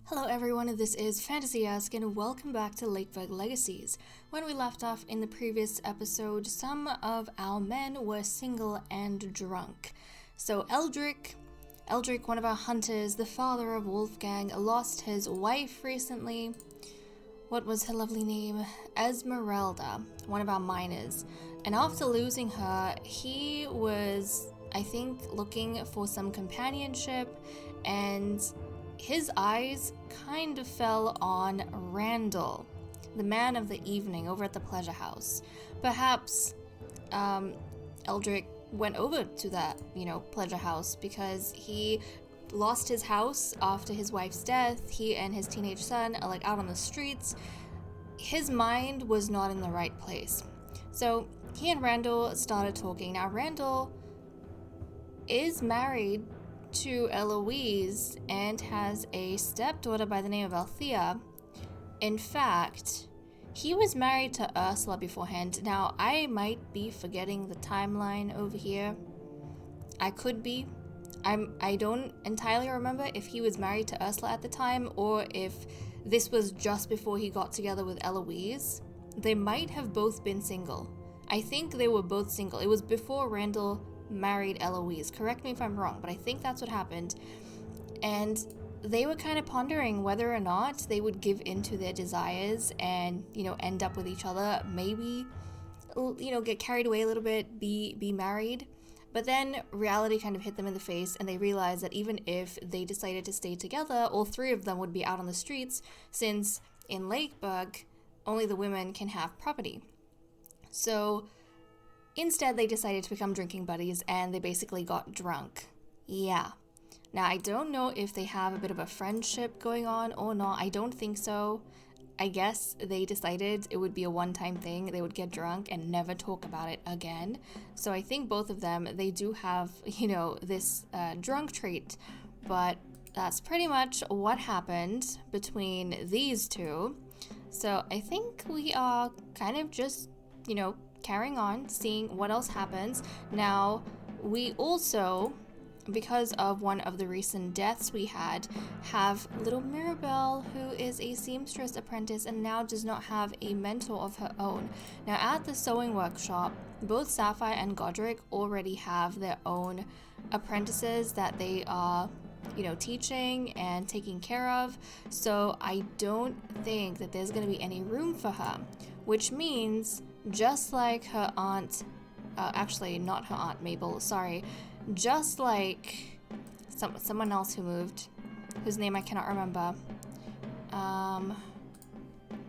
Hello everyone, this is Fantasy-esque and welcome back to Lakeburg Legacies. When we left off in the previous episode, some of our men were single and drunk. So Eldrick, one of our hunters, the father of Wolfgang, lost his wife recently. What was her lovely name? Esmeralda, one of our miners. And after losing her, he was, I think, looking for some companionship, and his eyes kind of fell on Randall, the man of the evening over at the pleasure house. Perhaps Eldrick went over to that, pleasure house because he lost his house after his wife's death. He and his teenage son are out on the streets. His mind was not in the right place. So he and Randall started talking. Now Randall is married to Eloise and has a stepdaughter by the name of Althea. In fact, he was married to Ursula beforehand. Now, I might be forgetting the timeline over here. I could be. I don't entirely remember if he was married to Ursula at the time or if this was just before he got together with Eloise. They might have both been single. I think they were both single. It was before Randall married Eloise. Correct me if I'm wrong, but I think that's what happened. And they were kind of pondering whether or not they would give in to their desires and, end up with each other. Maybe, get carried away a little bit, be married. But then reality kind of hit them in the face, and they realized that even if they decided to stay together, all three of them would be out on the streets, since in Lakeburg, only the women can have property. So instead, they decided to become drinking buddies, and they basically got drunk. Yeah. Now, I don't know if they have a bit of a friendship going on or not. I don't think so. I guess they decided it would be a one-time thing. They would get drunk and never talk about it again. So I think both of them, they do have, this drunk trait. But that's pretty much what happened between these two. So I think we are kind of just, carrying on, seeing what else happens. Now, we also, because of one of the recent deaths we have little Mirabelle, who is a seamstress apprentice and now does not have a mentor of her own. Now, at the sewing workshop, both Sapphire and Godric already have their own apprentices that they are, teaching and taking care of. So I don't think that there's going to be any room for her, which means just like her aunt, actually not her aunt Mabel, sorry, just like someone else who moved, whose name I cannot remember,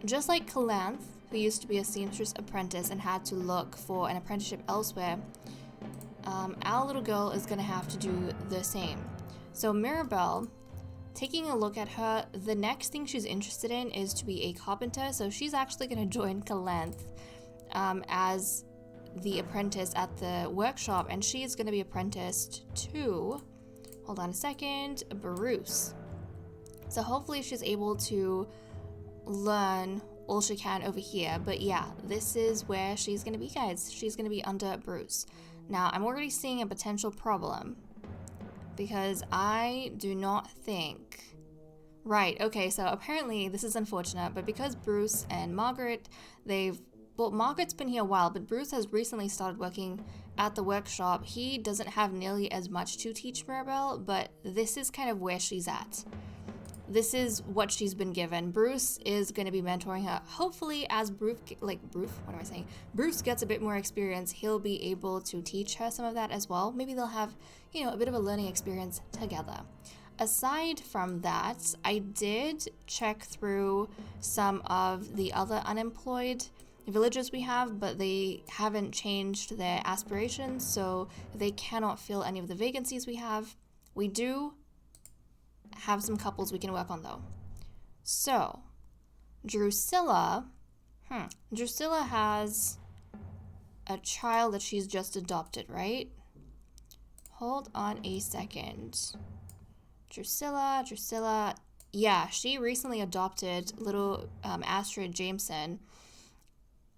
just like Calanth, who used to be a seamstress apprentice and had to look for an apprenticeship elsewhere, our little girl is going to have to do the same. So Mirabelle, taking a look at her, the next thing she's interested in is to be a carpenter, so she's actually going to join Calanth as the apprentice at the workshop, and she is going to be apprenticed to, hold on a second, Bruce. So hopefully she's able to learn all she can over here. But yeah, this is where she's going to be, guys. She's going to be under Bruce. Now, I'm already seeing a potential problem because I do not think... Right, okay, so apparently this is unfortunate, but because Bruce and Margaret, well, Margaret's been here a while, but Bruce has recently started working at the workshop. He doesn't have nearly as much to teach Mirabelle, but this is kind of where she's at. This is what she's been given. Bruce is going to be mentoring her. Hopefully, as Bruce gets a bit more experience, he'll be able to teach her some of that as well. Maybe they'll have, a bit of a learning experience together. Aside from that, I did check through some of the other unemployed villagers we have, but they haven't changed their aspirations, so they cannot fill any of the vacancies we have. We do have some couples we can work on though. So Drusilla has a child that she's just adopted, right? Hold on a second. Drusilla, yeah, she recently adopted little Astrid Jameson,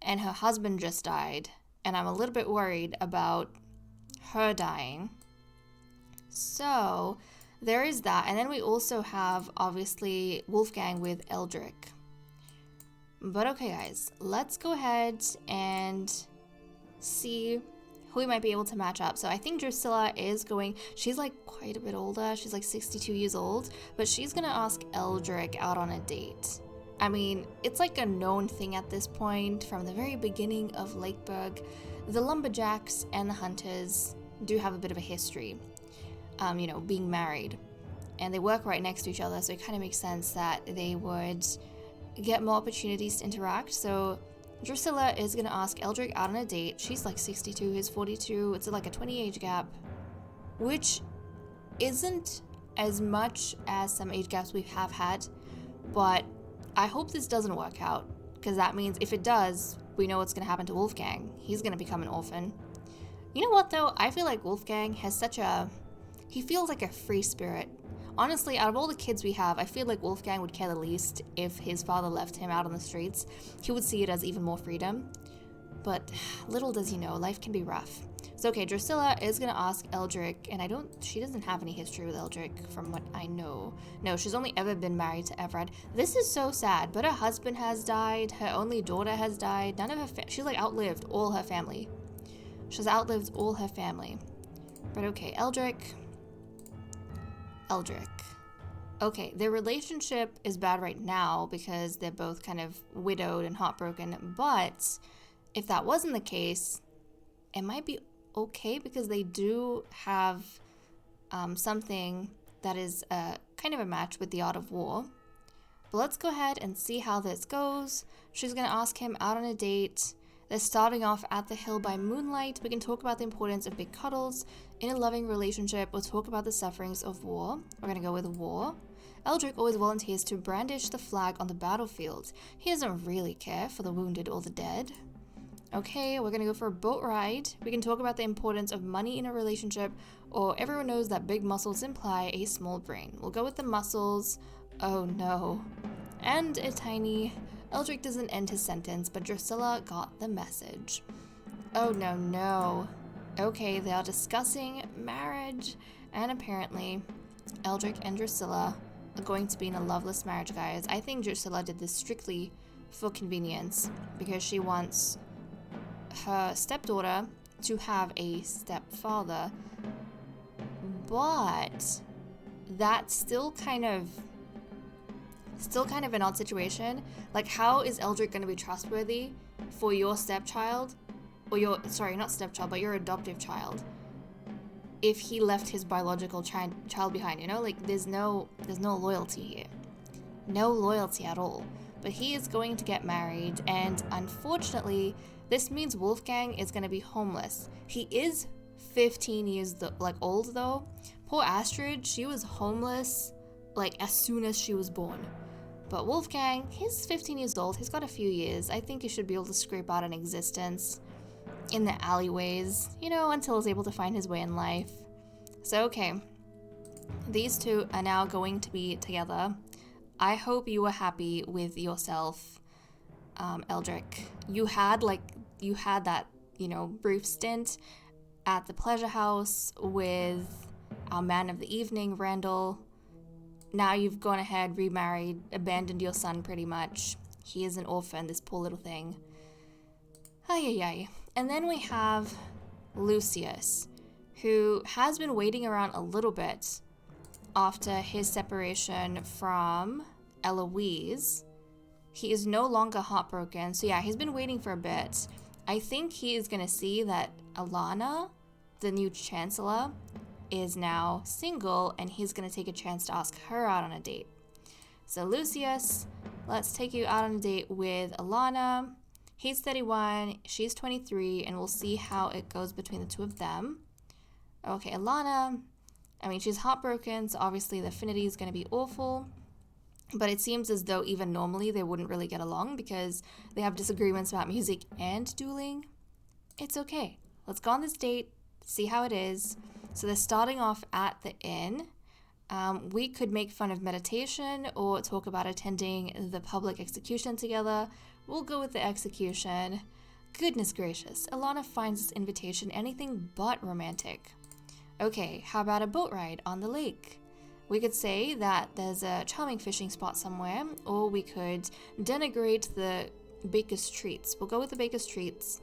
and her husband just died, and I'm a little bit worried about her dying. So there is that. And then we also have, obviously, Wolfgang with Eldrick. But okay, guys, let's go ahead and see who we might be able to match up. So I think Drusilla is going, she's like quite a bit older. She's like 62 years old, but she's going to ask Eldrick out on a date. I mean, it's like a known thing at this point from the very beginning of Lakeburg. The lumberjacks and the hunters do have a bit of a history, you know, being married. And they work right next to each other, so it kind of makes sense that they would get more opportunities to interact. So Drusilla is going to ask Eldrick out on a date. She's like 62, he's 42. It's like a 20 age gap, which isn't as much as some age gaps we have had, but I hope this doesn't work out, because that means if it does, we know what's going to happen to Wolfgang. He's going to become an orphan. You know what, though? I feel like Wolfgang has he feels like a free spirit. Honestly, out of all the kids we have, I feel like Wolfgang would care the least if his father left him out on the streets. He would see it as even more freedom. But little does he know, life can be rough. So okay, Drusilla is going to ask Eldrick, and she doesn't have any history with Eldrick from what I know. No, she's only ever been married to Everard. This is so sad, but her husband has died, her only daughter has died, none of her she's like outlived all her family. She's outlived all her family. But okay, Eldrick. Okay, their relationship is bad right now because they're both kind of widowed and heartbroken, but if that wasn't the case, it might be okay because they do have something that is kind of a match with the art of war. But let's go ahead and see how this goes. She's going to ask him out on a date. They're starting off at the hill by moonlight. We can talk about the importance of big cuddles. In a loving relationship, we'll talk about the sufferings of war. We're going to go with war. Eldrick always volunteers to brandish the flag on the battlefield. He doesn't really care for the wounded or the dead. Okay, we're going to go for a boat ride. We can talk about the importance of money in a relationship, or everyone knows that big muscles imply a small brain. We'll go with the muscles. Oh no. And a tiny... Eldrick doesn't end his sentence, but Drusilla got the message. Oh no. Okay, they are discussing marriage, and apparently Eldrick and Drusilla are going to be in a loveless marriage, guys. I think Drusilla did this strictly for convenience because she wants her stepdaughter to have a stepfather, but that's still kind of an odd situation. Like, how is Eldrick going to be trustworthy for your stepchild, or not stepchild, but your adoptive child, if he left his biological child behind, you know? Like, there's no loyalty here. No loyalty at all. But he is going to get married, and unfortunately, this means Wolfgang is going to be homeless. He is 15 years old, though. Poor Astrid, she was homeless, like, as soon as she was born. But Wolfgang, he's 15 years old. He's got a few years. I think he should be able to scrape out an existence in the alleyways, you know, until he's able to find his way in life. So, okay. These two are now going to be together. I hope you were happy with yourself, Eldrick. You had that, you know, brief stint at the pleasure house with our man of the evening, Randall. Now you've gone ahead, remarried, abandoned your son pretty much. He is an orphan, this poor little thing. Ay. And then we have Lucius, who has been waiting around a little bit after his separation from Eloise. He is no longer heartbroken, so yeah, he's been waiting for a bit. I think he is going to see that Alana, the new chancellor, is now single, and he's going to take a chance to ask her out on a date. So Lucius, let's take you out on a date with Alana. He's 31, she's 23, and we'll see how it goes between the two of them. Okay, Alana, I mean, she's heartbroken, so obviously the affinity is going to be awful. But it seems as though even normally they wouldn't really get along because they have disagreements about music and dueling. It's okay. Let's go on this date, see how it is. So they're starting off at the inn. We could make fun of meditation or talk about attending the public execution together. We'll go with the execution. Goodness gracious, Alana finds this invitation anything but romantic. Okay, how about a boat ride on the lake? We could say that there's a charming fishing spot somewhere, or we could denigrate the baker's treats. We'll go with the baker's treats.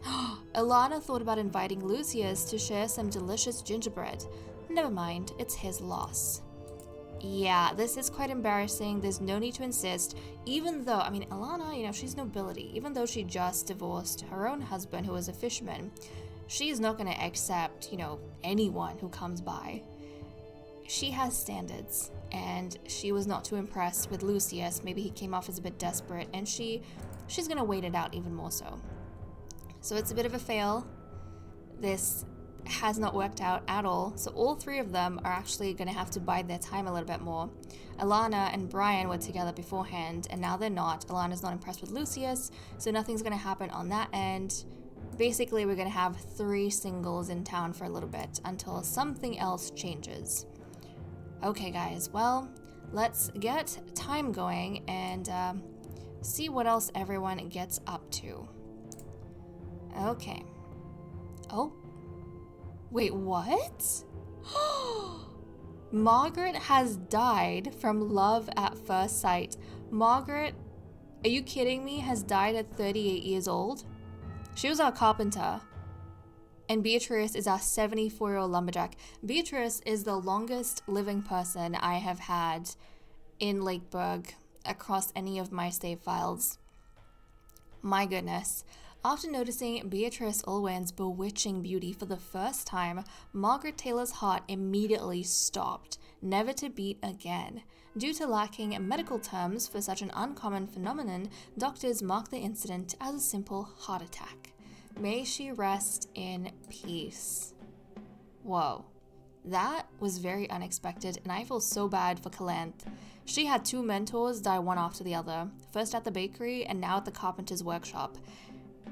Alana thought about inviting Lucius to share some delicious gingerbread. Never mind, it's his loss. Yeah, this is quite embarrassing. There's no need to insist, even though, I mean, Alana, she's nobility. Even though she just divorced her own husband, who was a fisherman, she's not going to accept, anyone who comes by. She has standards, and she was not too impressed with Lucius. Maybe he came off as a bit desperate, and she's going to wait it out even more so. So it's a bit of a fail. This has not worked out at all, so all three of them are actually going to have to bide their time a little bit more. Alana and Brian were together beforehand, and now they're not. Alana's not impressed with Lucius, so nothing's going to happen on that end. Basically, we're going to have 3 singles in town for a little bit until something else changes. Okay guys, well, let's get time going and see what else everyone gets up to. Okay. Oh. Wait, what? Margaret has died from love at first sight. Margaret, are you kidding me, has died at 38 years old? She was our carpenter. And Beatrice is our 74-year-old lumberjack. Beatrice is the longest living person I have had in Lakeburg across any of my save files. My goodness. After noticing Beatrice Ulwen's bewitching beauty for the first time, Margaret Taylor's heart immediately stopped, never to beat again. Due to lacking medical terms for such an uncommon phenomenon, doctors mark the incident as a simple heart attack. May she rest in peace. Whoa. That was very unexpected, and I feel so bad for Calanth. She had 2 mentors die one after the other, first at the bakery and now at the carpenter's workshop.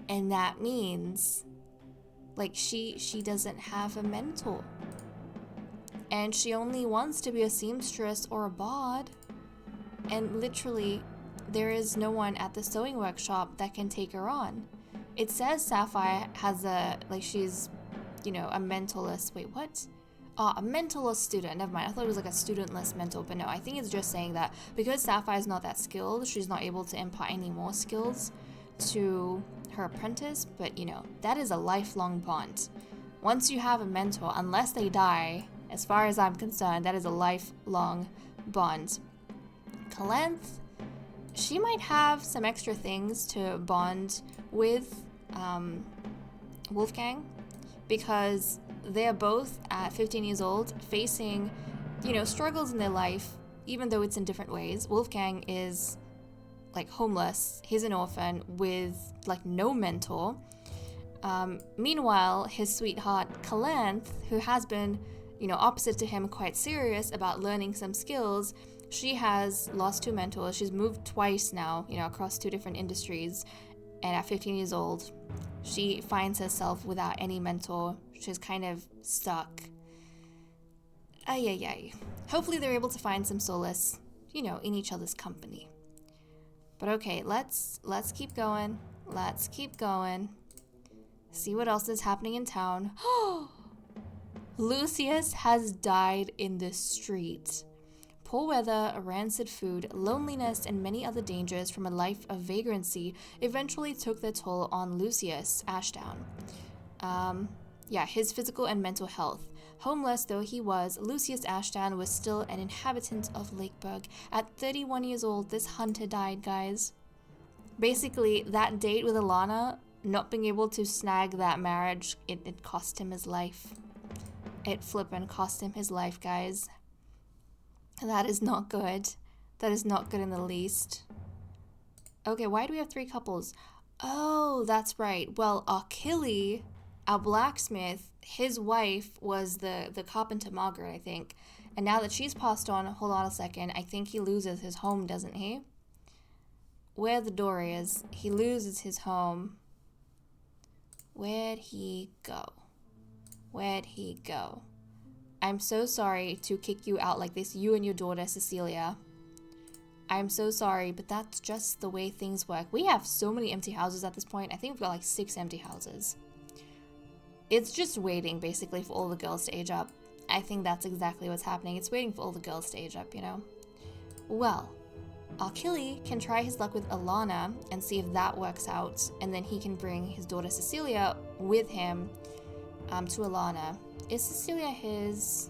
And that means, she doesn't have a mentor. And she only wants to be a seamstress or a bard. And literally, there is no one at the sewing workshop that can take her on. It says Sapphire has she's, a mentorless, wait, what? A mentorless student, never mind. I thought it was like a studentless mentor, but no, I think it's just saying that because Sapphire's not that skilled, she's not able to impart any more skills to her apprentice, but that is a lifelong bond. Once you have a mentor, unless they die, as far as I'm concerned, that is a lifelong bond. Calanth, she might have some extra things to bond with Wolfgang, because they're both at 15 years old facing, struggles in their life, even though it's in different ways. Wolfgang is homeless. He's an orphan with no mentor. Meanwhile, his sweetheart Calanth, who has been, opposite to him, quite serious about learning some skills, she has lost 2 mentors. She's moved twice now, across 2 different industries. And at 15 years old, she finds herself without any mentor. She's kind of stuck. Ay. Hopefully they're able to find some solace, in each other's company. But okay, let's keep going. Let's keep going. See what else is happening in town. Lucius has died in the street. Poor weather, rancid food, loneliness, and many other dangers from a life of vagrancy eventually took their toll on Lucius Ashdown. His physical and mental health. Homeless though he was, Lucius Ashdown was still an inhabitant of Lakeburg. At 31 years old, this hunter died, guys. Basically, that date with Alana, not being able to snag that marriage, it cost him his life. It flippin' cost him his life, guys. That is not good. That is not good in the least. Okay, why do we have 3 couples? Oh, that's right. Well, Achille, our blacksmith, his wife was the carpenter Margaret, I think. And now that she's passed on, hold on a second, I think he loses his home, doesn't he? Where the door is, he loses his home. Where'd he go? Where'd he go? I'm so sorry to kick you out like this, you and your daughter, Cecilia. I'm so sorry, but that's just the way things work. We have so many empty houses at this point. I think we've got 6 empty houses. It's just waiting, basically, for all the girls to age up. I think that's exactly what's happening. It's waiting for all the girls to age up, you know? Well, Achille can try his luck with Alana and see if that works out, and then he can bring his daughter Cecilia with him to Alana. Is Cecilia his...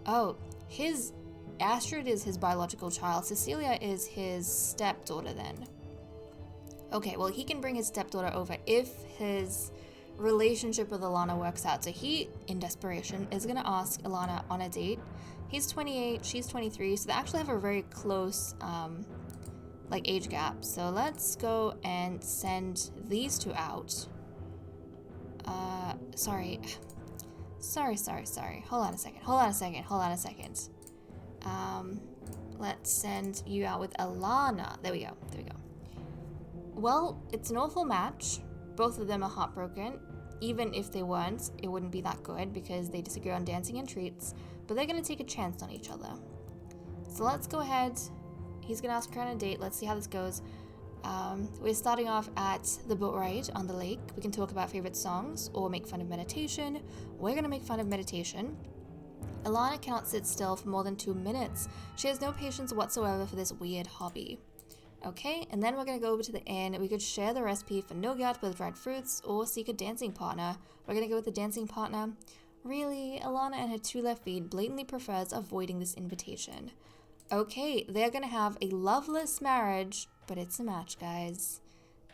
Oh, his... Astrid is his biological child. Cecilia is his stepdaughter then. Okay, well, he can bring his stepdaughter over if his relationship with Alana works out. So he, in desperation, is going to ask Alana on a date. He's 28, she's 23, so they actually have a very close, like, age gap. So let's go and send these two out. Sorry. Hold on a second. Let's send you out with Alana. There we go. Well, it's an awful match. Both of them are heartbroken. Even if they weren't, it wouldn't be that good because they disagree on dancing and treats. But they're going to take a chance on each other. So let's go ahead. He's going to ask her on a date. Let's see how this goes. We're starting off at the boat ride on the lake. We can talk about favorite songs or make fun of meditation. We're going to make fun of meditation. Alana cannot sit still for more than 2 minutes. She has no patience whatsoever for this weird hobby. Okay, and then we're going to go over to the inn. We could share the recipe for nougat with dried fruits or seek a dancing partner. We're going to go with the dancing partner. Really, Alana and her 2 left feet blatantly prefers avoiding this invitation. Okay, they're going to have a loveless marriage, but it's a match, guys.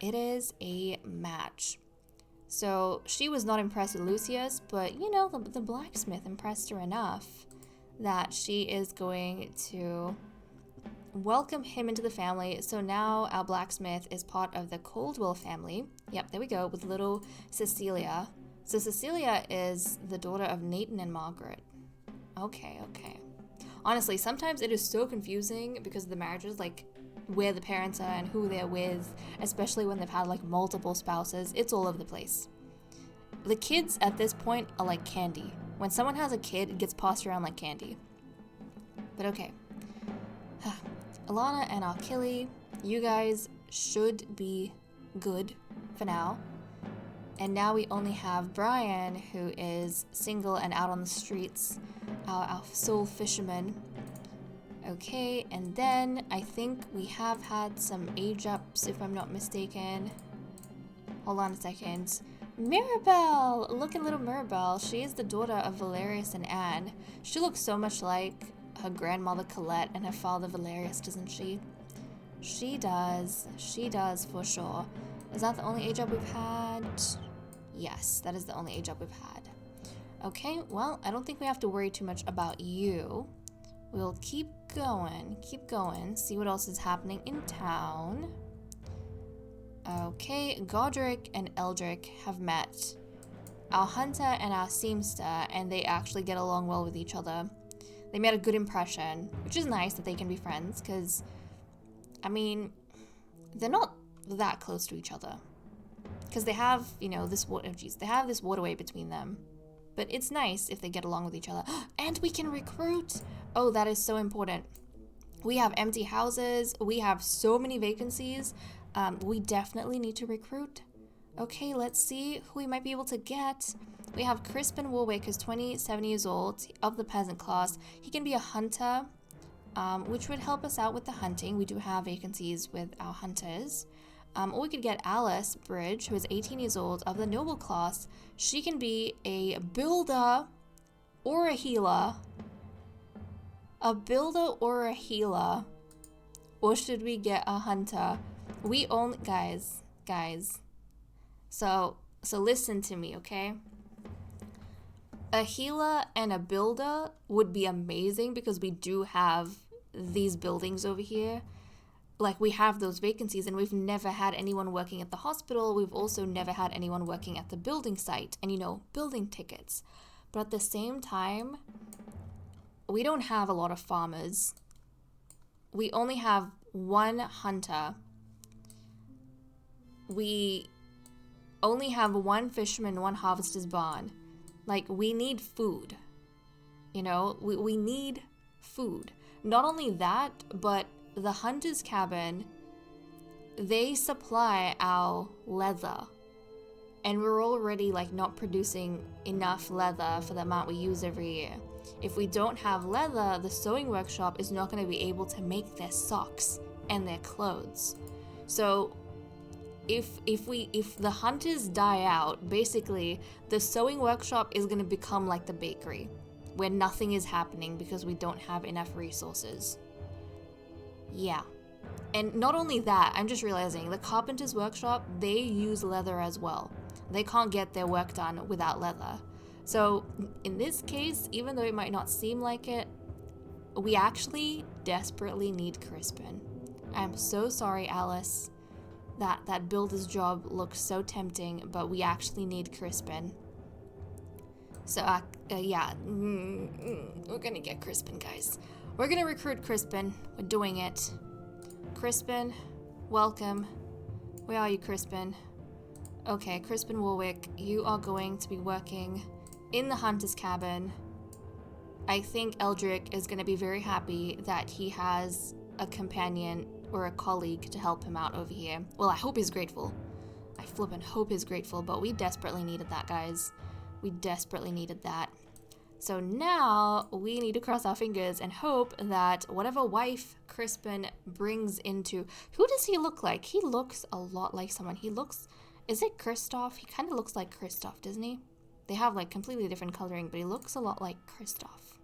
It is a match. So she was not impressed with Lucius, but you know, the blacksmith impressed her enough that she is going to welcome him into the family. So now our blacksmith is part of the Coldwell family. Yep, there we go, with little Cecilia. So Cecilia is the daughter of Nathan and Margaret. Okay. Honestly, sometimes it is so confusing because of the marriages, like where the parents are and who they're with, especially when they've had like multiple spouses. It's all over the place. The kids at this point are like candy. When someone has a kid, it gets passed around like candy. But okay. Alana and Achille, you guys should be good for now. And now we only have Brian, who is single and out on the streets, our sole fisherman. Okay, and then I think we have had some age ups, if I'm not mistaken. Hold on a second. Mirabelle! Look at little Mirabelle. She is the daughter of Valerius and Anne. She looks so much like her grandmother Colette and her father Valerius, doesn't she? She does for sure. Is that the only age up we've had? Yes, that is the only age up we've had. Okay, well, I don't think we have to worry too much about you. We'll keep going, see what else is happening in town. Okay, Godric and Eldric have met. Our hunter and our seamster, and they actually get along well with each other. They made a good impression, which is nice that they can be friends, because, I mean, they're not that close to each other. Because they have, you know, they have this waterway between them. But it's nice if they get along with each other. And we can recruit! Oh, that is so important. We have empty houses. We have so many vacancies. We definitely need to recruit. Okay, let's see who we might be able to get. We have Crispin Warwick, who's 27 years old, of the peasant class. He can be a hunter, which would help us out with the hunting. We do have vacancies with our hunters. Or we could get Alice Bridge, who is 18 years old, of the noble class. She can be a builder or a healer. A builder or a healer. Or should we get a hunter? We only... Guys. So listen to me, okay? A healer and a builder would be amazing because we do have these buildings over here. Like, we have those vacancies, and we've never had anyone working at the hospital. We've also never had anyone working at the building site and, you know, building tickets. But at the same time, we don't have a lot of farmers. We only have one hunter. We only have one fisherman, one harvester's barn. Like, we need food. You know, we need food. Not only that, but the hunter's cabin, they supply our leather. and we're already like not producing enough leather for the amount we use every year. If we don't have leather, the sewing workshop is not going to be able to make their socks and their clothes. So if the hunters die out, basically the sewing workshop is going to become like the bakery, where nothing is happening because we don't have enough resources. Yeah. And not only that, I'm just realizing the carpenter's workshop, they use leather as well. They can't get their work done without leather. So in this case, even though it might not seem like it, we actually desperately need Crispin. I'm so sorry, Alice. That builder's job looks so tempting, but we actually need Crispin. So, yeah, we're gonna get Crispin, guys. We're gonna recruit Crispin. We're doing it. Crispin, welcome. Where are you, Crispin? Okay, Crispin Warwick, you are going to be working in the hunter's cabin. I think Eldrick is gonna be very happy that he has a companion or a colleague to help him out over here. Well, I hope he's grateful. I flippin' hope he's grateful, but we desperately needed that, guys. We desperately needed that. So now we need to cross our fingers and hope that whatever wife Crispin brings into... Who does he look like? He looks a lot like someone. He looks... Is it Kristoff? He kind of looks like Kristoff, doesn't he? They have like completely different coloring, but he looks a lot like Kristoff.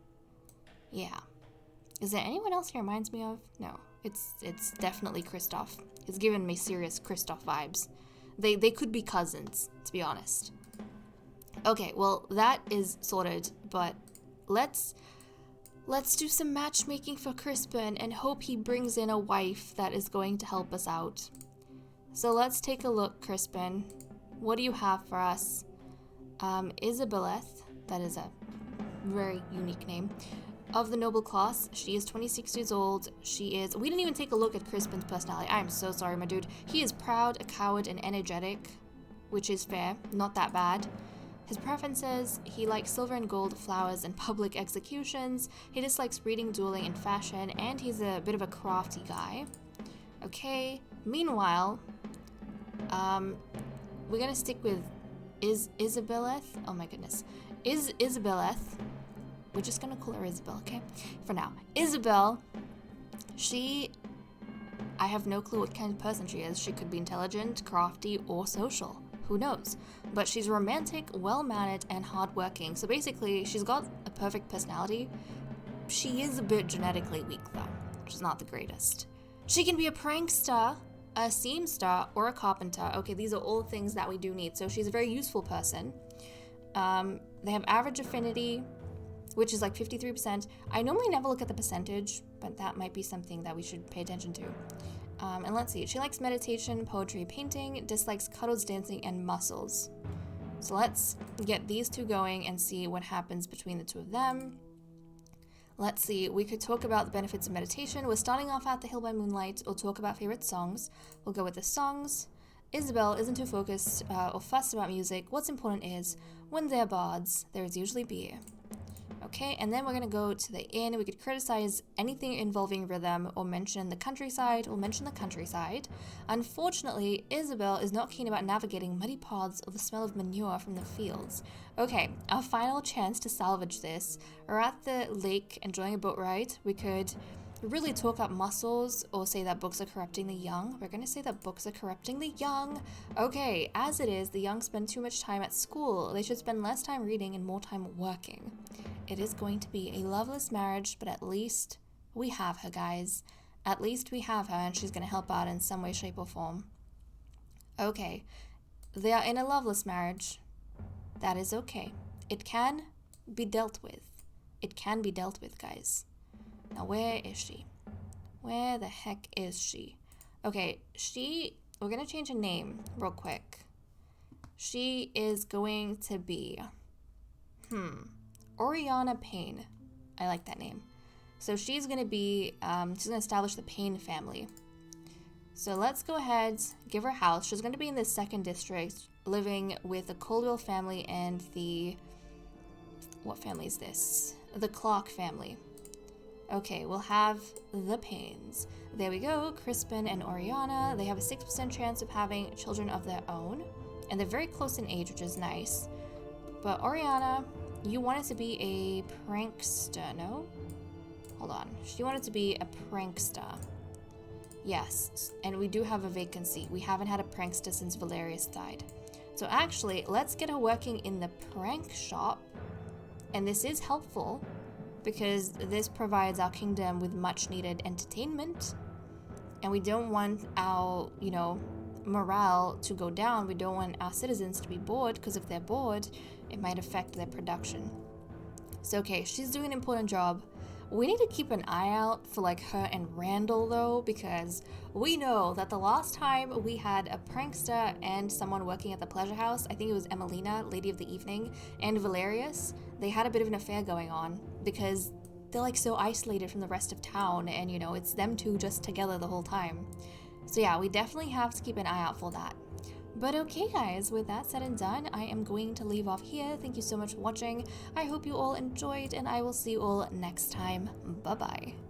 Yeah. Is there anyone else he reminds me of? No. It's definitely Kristoff. It's giving me serious Kristoff vibes. They could be cousins, to be honest. Okay, well, that is sorted, but let's do some matchmaking for Crispin and hope he brings in a wife that is going to help us out. So let's take a look, Crispin. What do you have for us? Isabeleth, that is a very unique name, of the noble class. She is 26 years old. We didn't even take a look at Crispin's personality. I'm so sorry, my dude. He is proud, a coward, and energetic, which is fair, not that bad. His preferences: he likes silver and gold, flowers, and public executions. He dislikes reading, dueling, and fashion, and he's a bit of a crafty guy. Okay, meanwhile, we're gonna stick with Isabeleth. Oh my goodness. Isabeleth. We're just gonna call her Isabel, okay? For now. Isabel, I have no clue what kind of person she is. She could be intelligent, crafty, or social. Who knows? But she's romantic, well-mannered, and hardworking. So basically, she's got a perfect personality. She is a bit genetically weak, though, which is not the greatest. She can be a prankster, a seamster, or a carpenter. Okay, these are all things that we do need. So she's a very useful person. They have average affinity, which is like 53%. I normally never look at the percentage, but that might be something that we should pay attention to. And let's see, she likes meditation, poetry, painting, dislikes cuddles, dancing, and muscles. So let's get these two going and see what happens between the two of them. Let's see, we could talk about the benefits of meditation. We're starting off at The Hill by Moonlight. We'll talk about favorite songs. We'll go with the songs. Isabel isn't too focused or fussed about music. What's important is, when they're bards, there is usually beer. Okay, and then we're going to go to the inn. We could criticize anything involving rhythm or mention the countryside. We'll mention the countryside. Unfortunately, Isabel is not keen about navigating muddy paths or the smell of manure from the fields. Okay, our final chance to salvage this. We're at the lake enjoying a boat ride. We could really talk up muscles or say that books are corrupting the young. We're going to say that books are corrupting the young. Okay, as it is, the young spend too much time at school. They should spend less time reading and more time working. It is going to be a loveless marriage, but at least we have her, guys. At least we have her, and she's going to help out in some way, shape, or form. Okay, they are in a loveless marriage. That is okay. It can be dealt with. It can be dealt with, guys. Now, where is she? Where the heck is she? Okay, we're going to change her name real quick. She is going to be, Oriana Payne. I like that name. So she's going to be, she's going to establish the Payne family. So let's go ahead, give her a house. She's going to be in the 2nd district, living with the Coldwell family and the, what family is this? The Clark family. Okay, we'll have the Paynes. There we go, Crispin and Oriana. They have a 6% chance of having children of their own. And they're very close in age, which is nice. But Oriana, you wanted to be a prankster, no? Hold on. She wanted to be a prankster. Yes, and we do have a vacancy. We haven't had a prankster since Valerius died. So actually, let's get her working in the prank shop. And this is helpful because this provides our kingdom with much needed entertainment. And we don't want our, morale to go down. We don't want our citizens to be bored, because if they're bored, it might affect their production. So okay, she's doing an important job. We need to keep an eye out for like her and Randall though, because we know that the last time we had a prankster and someone working at the pleasure house, I think it was Emelina, Lady of the Evening, and Valerius, they had a bit of an affair going on because they're like so isolated from the rest of town, and it's them two just together the whole time. So yeah, we definitely have to keep an eye out for that. But okay guys, with that said and done, I am going to leave off here. Thank you so much for watching. I hope you all enjoyed, and I will see you all next time. Bye bye.